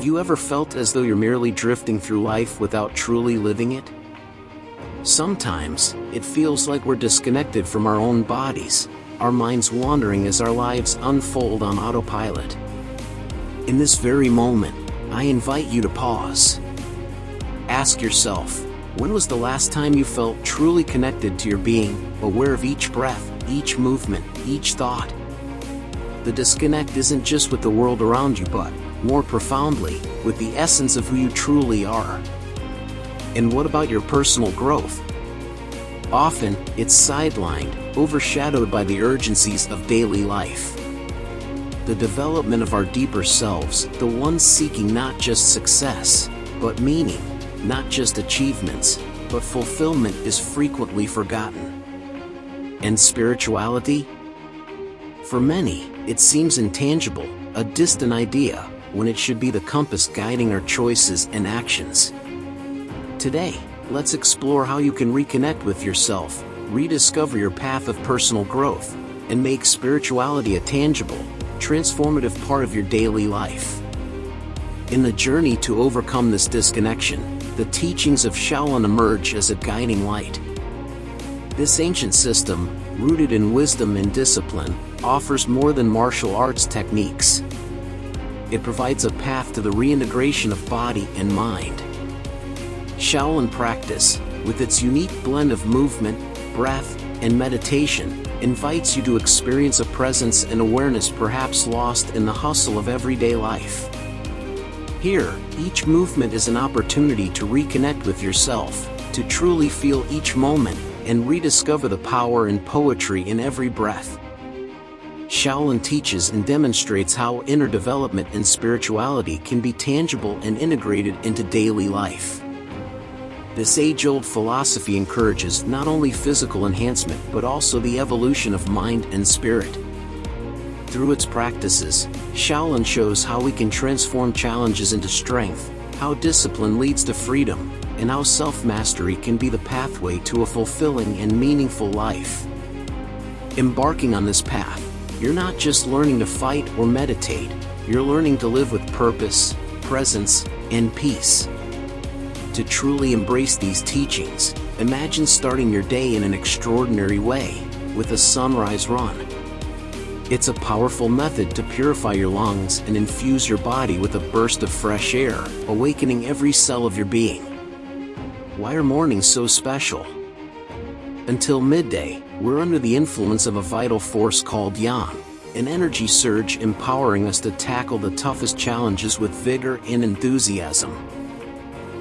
Have you ever felt as though you're merely drifting through life without truly living it? Sometimes, it feels like we're disconnected from our own bodies, our minds wandering as our lives unfold on autopilot. In this very moment, I invite you to pause. Ask yourself, when was the last time you felt truly connected to your being, aware of each breath, each movement, each thought? The disconnect isn't just with the world around you but, more profoundly, with the essence of who you truly are. And what about your personal growth? Often, it's sidelined, overshadowed by the urgencies of daily life. The development of our deeper selves, the ones seeking not just success, but meaning, not just achievements, but fulfillment, is frequently forgotten. And spirituality? For many, it seems intangible, a distant idea, when it should be the compass guiding our choices and actions. Today, let's explore how you can reconnect with yourself, rediscover your path of personal growth, and make spirituality a tangible, transformative part of your daily life. In the journey to overcome this disconnection, the teachings of Shaolin emerge as a guiding light. This ancient system, rooted in wisdom and discipline, offers more than martial arts techniques. It provides a path to the reintegration of body and mind. Shaolin practice, with its unique blend of movement, breath, and meditation, invites you to experience a presence and awareness perhaps lost in the hustle of everyday life. Here, each movement is an opportunity to reconnect with yourself, to truly feel each moment, and rediscover the power and poetry in every breath. Shaolin teaches and demonstrates how inner development and spirituality can be tangible and integrated into daily life. This age-old philosophy encourages not only physical enhancement but also the evolution of mind and spirit. Through its practices, Shaolin shows how we can transform challenges into strength, how discipline leads to freedom, and how self-mastery can be the pathway to a fulfilling and meaningful life. Embarking on this path, you're not just learning to fight or meditate, you're learning to live with purpose, presence, and peace. To truly embrace these teachings, imagine starting your day in an extraordinary way, with a sunrise run. It's a powerful method to purify your lungs and infuse your body with a burst of fresh air, awakening every cell of your being. Why are mornings so special? Until midday, we're under the influence of a vital force called Yang, an energy surge empowering us to tackle the toughest challenges with vigor and enthusiasm.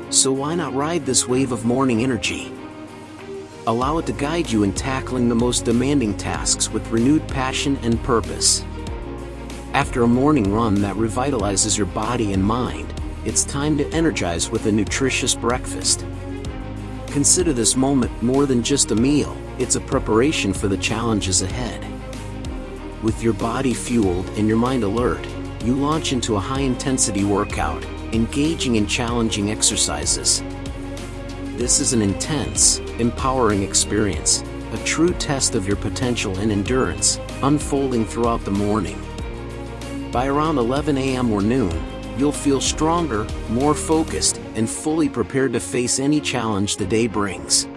So why not ride this wave of morning energy? Allow it to guide you in tackling the most demanding tasks with renewed passion and purpose. After a morning run that revitalizes your body and mind, it's time to energize with a nutritious breakfast. Consider this moment more than just a meal, it's a preparation for the challenges ahead. With your body fueled and your mind alert, you launch into a high-intensity workout, engaging in challenging exercises. This is an intense, empowering experience, a true test of your potential and endurance, unfolding throughout the morning. By around 11 a.m. or noon, you'll feel stronger, more focused, and fully prepared to face any challenge the day brings.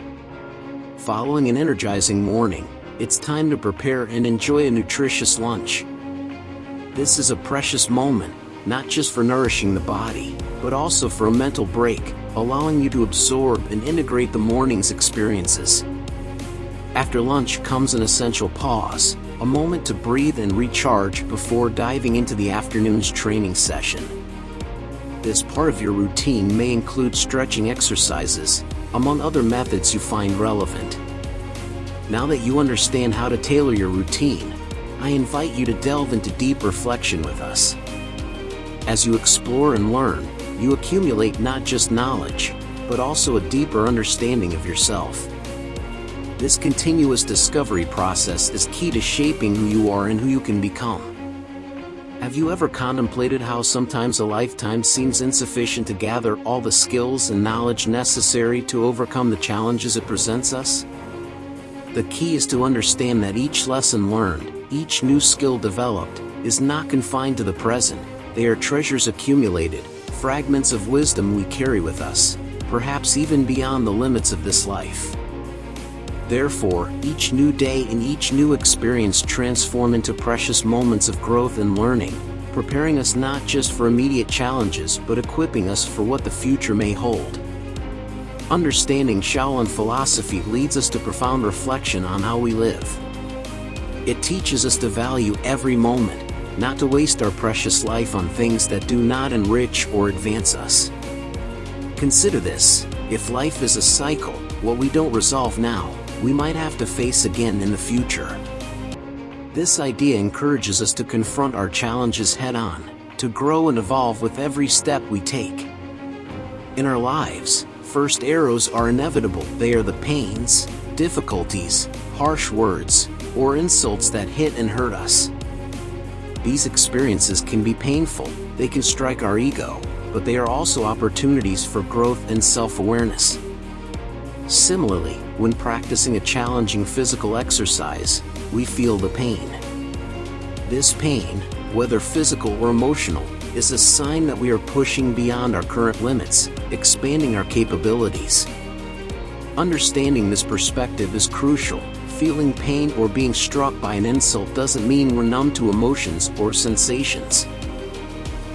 Following an energizing morning, it's time to prepare and enjoy a nutritious lunch. This is a precious moment, not just for nourishing the body, but also for a mental break, allowing you to absorb and integrate the morning's experiences. After lunch comes an essential pause, a moment to breathe and recharge before diving into the afternoon's training session. This part of your routine may include stretching exercises, among other methods you find relevant. Now that you understand how to tailor your routine, I invite you to delve into deep reflection with us. As you explore and learn, you accumulate not just knowledge, but also a deeper understanding of yourself. This continuous discovery process is key to shaping who you are and who you can become. Have you ever contemplated how sometimes a lifetime seems insufficient to gather all the skills and knowledge necessary to overcome the challenges it presents us? The key is to understand that each lesson learned, each new skill developed, is not confined to the present. They are treasures accumulated, fragments of wisdom we carry with us, perhaps even beyond the limits of this life. Therefore, each new day and each new experience transform into precious moments of growth and learning, preparing us not just for immediate challenges but equipping us for what the future may hold. Understanding Shaolin philosophy leads us to profound reflection on how we live. It teaches us to value every moment, not to waste our precious life on things that do not enrich or advance us. Consider this: if life is a cycle, what we don't resolve now, we might have to face again in the future. This idea encourages us to confront our challenges head-on, to grow and evolve with every step we take. In our lives, first arrows are inevitable. They are the pains, difficulties, harsh words, or insults that hit and hurt us. These experiences can be painful, they can strike our ego, but they are also opportunities for growth and self-awareness. Similarly, when practicing a challenging physical exercise, we feel the pain. This pain, whether physical or emotional, is a sign that we are pushing beyond our current limits, expanding our capabilities. Understanding this perspective is crucial. Feeling pain or being struck by an insult doesn't mean we're numb to emotions or sensations.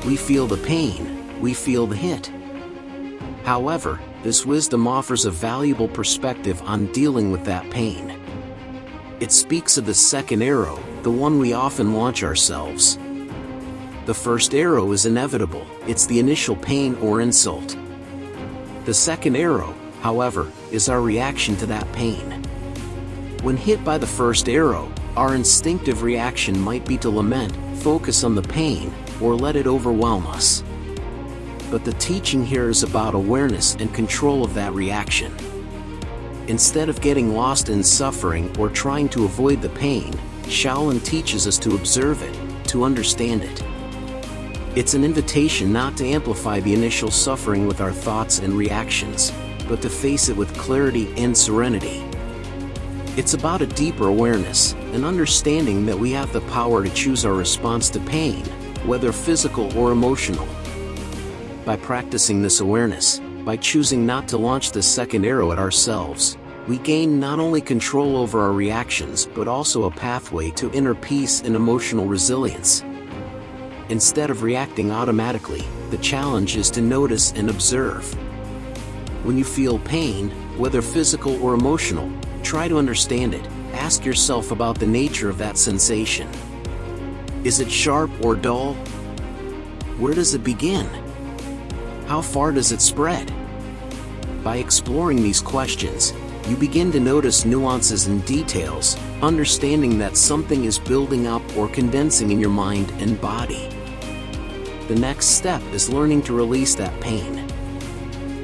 We feel the pain, we feel the hit. However, this wisdom offers a valuable perspective on dealing with that pain. It speaks of the second arrow, the one we often launch ourselves. The first arrow is inevitable, it's the initial pain or insult. The second arrow, however, is our reaction to that pain. When hit by the first arrow, our instinctive reaction might be to lament, focus on the pain, or let it overwhelm us. But the teaching here is about awareness and control of that reaction. Instead of getting lost in suffering or trying to avoid the pain, Shaolin teaches us to observe it, to understand it. It's an invitation not to amplify the initial suffering with our thoughts and reactions, but to face it with clarity and serenity. It's about a deeper awareness, an understanding that we have the power to choose our response to pain, whether physical or emotional. By practicing this awareness, by choosing not to launch the second arrow at ourselves, we gain not only control over our reactions but also a pathway to inner peace and emotional resilience. Instead of reacting automatically, the challenge is to notice and observe. When you feel pain, whether physical or emotional, try to understand it. Ask yourself about the nature of that sensation. Is it sharp or dull? Where does it begin? How far does it spread? By exploring these questions, you begin to notice nuances and details, understanding that something is building up or condensing in your mind and body. The next step is learning to release that pain.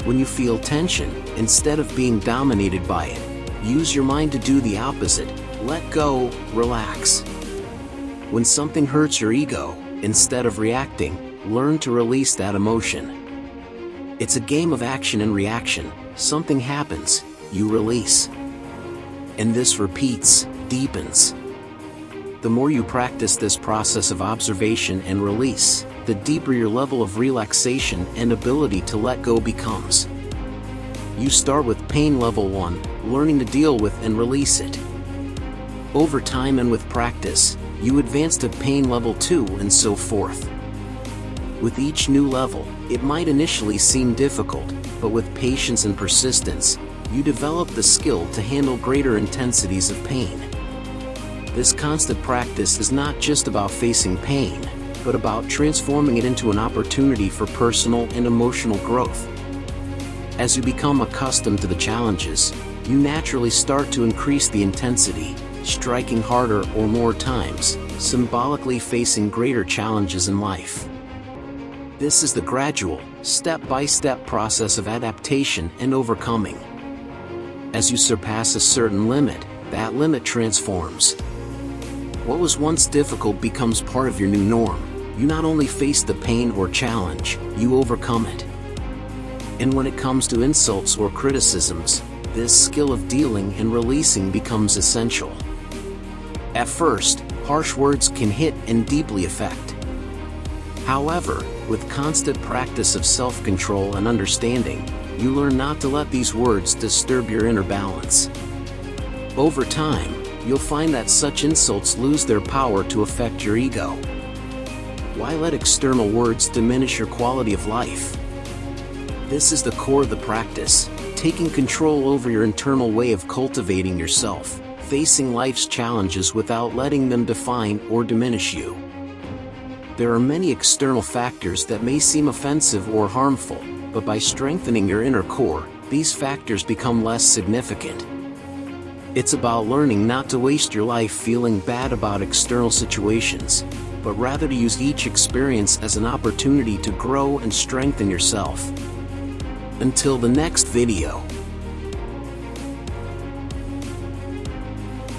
When you feel tension, instead of being dominated by it, use your mind to do the opposite. Let go, relax. When something hurts your ego, instead of reacting, learn to release that emotion. It's a game of action and reaction. Something happens, you release. And this repeats, deepens. The more you practice this process of observation and release, the deeper your level of relaxation and ability to let go becomes. You start with pain level 1, learning to deal with and release it. Over time and with practice, you advance to pain level 2 and so forth. With each new level, it might initially seem difficult, but with patience and persistence, you develop the skill to handle greater intensities of pain. This constant practice is not just about facing pain, but about transforming it into an opportunity for personal and emotional growth. As you become accustomed to the challenges, you naturally start to increase the intensity, striking harder or more times, symbolically facing greater challenges in life. This is the gradual, step-by-step process of adaptation and overcoming. As you surpass a certain limit, that limit transforms. What was once difficult becomes part of your new norm. You not only face the pain or challenge, you overcome it. And when it comes to insults or criticisms, this skill of dealing and releasing becomes essential. At first, harsh words can hit and deeply affect. However, with constant practice of self-control and understanding, you learn not to let these words disturb your inner balance. Over time, you'll find that such insults lose their power to affect your ego. Why let external words diminish your quality of life? This is the core of the practice, taking control over your internal way of cultivating yourself, facing life's challenges without letting them define or diminish you. There are many external factors that may seem offensive or harmful, but by strengthening your inner core, these factors become less significant. It's about learning not to waste your life feeling bad about external situations, but rather to use each experience as an opportunity to grow and strengthen yourself. Until the next video.